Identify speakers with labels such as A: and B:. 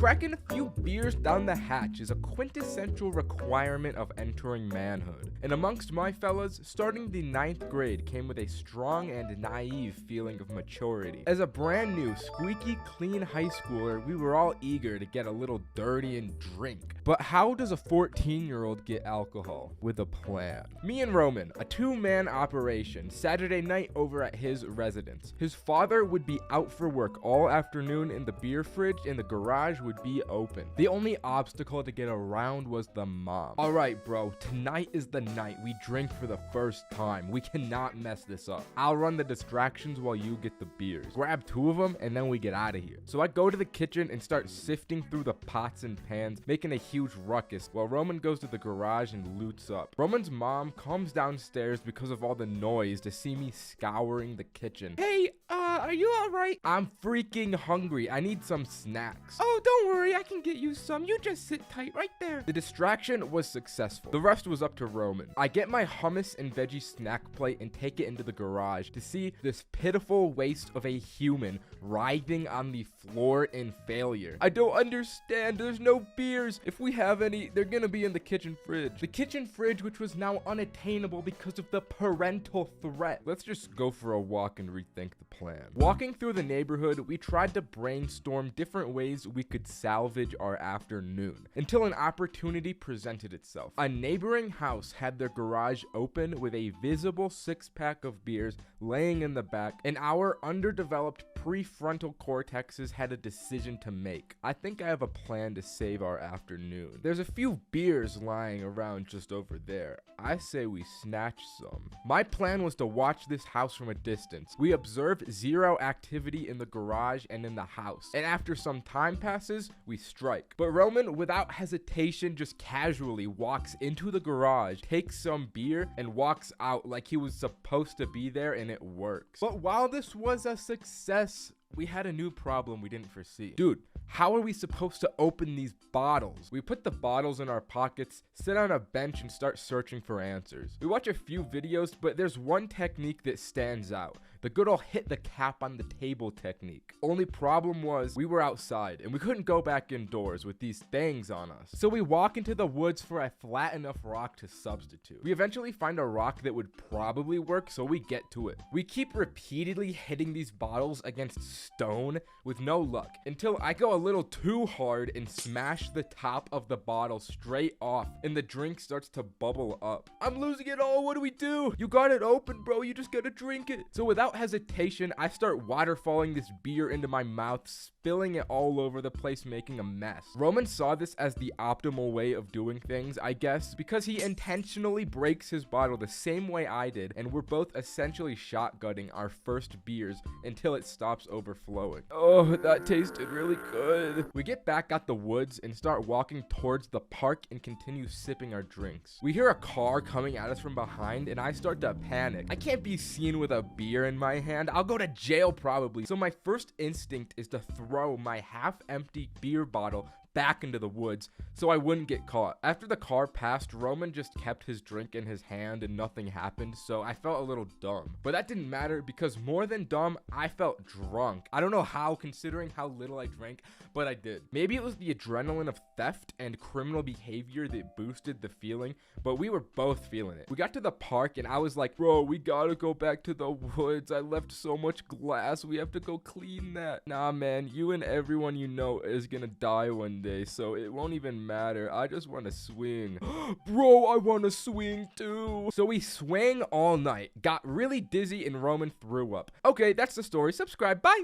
A: Cracking a few beers down the hatch is a quintessential requirement of entering manhood. And amongst my fellas, starting the 9th grade came with a strong and naive feeling of maturity. As a brand new, squeaky clean high schooler, we were all eager to get a little dirty and drink. But how does a 14-year-old get alcohol? With a plan. Me and Roman, a two-man operation, Saturday night over at his residence. His father would be out for work all afternoon and the beer fridge in the garage would be open. The only obstacle to get around was the mom. Alright bro, tonight is the night we drink for the first time. We cannot mess this up. I'll run the distractions while you get the beers. Grab 2 of them and then we get out of here. So I go to the kitchen and start sifting through the pots and pans, making a huge ruckus while Roman goes to the garage and loots up. Roman's mom comes downstairs because of all the noise to see me scouring the kitchen. Hey, are you alright? I'm freaking hungry. I need some snacks. Oh, don't worry. I can get you some. You just sit tight right there. The distraction was successful. The rest was up to Roman. I get my hummus and veggie snack plate and take it into the garage to see this pitiful waste of a human writhing on the floor in failure. I don't understand. There's no beers. If we have any, they're gonna be in the kitchen fridge. The kitchen fridge, which was now unattainable because of the parental threat. Let's just go for a walk and rethink the plan. Walking through the neighborhood, we tried to brainstorm different ways we could salvage our afternoon until an opportunity presented itself. A neighboring house had their garage open with a visible 6-pack of beers laying in the back, and our underdeveloped prefrontal cortexes had a decision to make. I think I have a plan to save our afternoon. There's a few beers lying around just over there. I say we snatch some. My plan was to watch this house from a distance. We observed zero activity in the garage and in the house, and after some time passes, we strike. But Roman, without hesitation, just casually walks into the garage, takes some beer, and walks out like he was supposed to be there, and it works. But while this was a success, we had a new problem we didn't foresee. Dude, how are we supposed to open these bottles? We put the bottles in our pockets, sit on a bench, and start searching for answers. We watch a few videos, but there's one technique that stands out. The good old hit the cap on the table technique. Only problem was we were outside and we couldn't go back indoors with these things on us. So we walk into the woods for a flat enough rock to substitute. We eventually find a rock that would probably work, so we get to it. We keep repeatedly hitting these bottles against stone with no luck until I go a little too hard and smash the top of the bottle straight off and the drink starts to bubble up. I'm losing it all. What do we do? You got it open, bro. You just gotta drink it. So without hesitation, I start waterfalling this beer into my mouth, spilling it all over the place, making a mess. Roman saw this as the optimal way of doing things, I guess, because he intentionally breaks his bottle the same way I did, and we're both essentially shotgunning our first beers until it stops overflowing. Oh, that tasted really good. We get back out the woods and start walking towards the park and continue sipping our drinks. We hear a car coming at us from behind, and I start to panic. I can't be seen with a beer in my hand. I'll go to jail probably. So my first instinct is to throw my half-empty beer bottle back into the woods so I wouldn't get caught. After the car passed, Roman just kept his drink in his hand and nothing happened, so I felt a little dumb. But that didn't matter because more than dumb, I felt drunk. I don't know how, considering how little I drank, but I did. Maybe it was the adrenaline of theft and criminal behavior that boosted the feeling, but we were both feeling it. We got to the park and I was like, bro, we gotta go back to the woods. I left so much glass. We have to go clean that. Nah, man, you and everyone you know is gonna die one day, so it won't even matter. I just want to swing. Bro, I want to swing too. So we swang all night, got really dizzy, and Roman threw up. Okay, that's the story. Subscribe. Bye.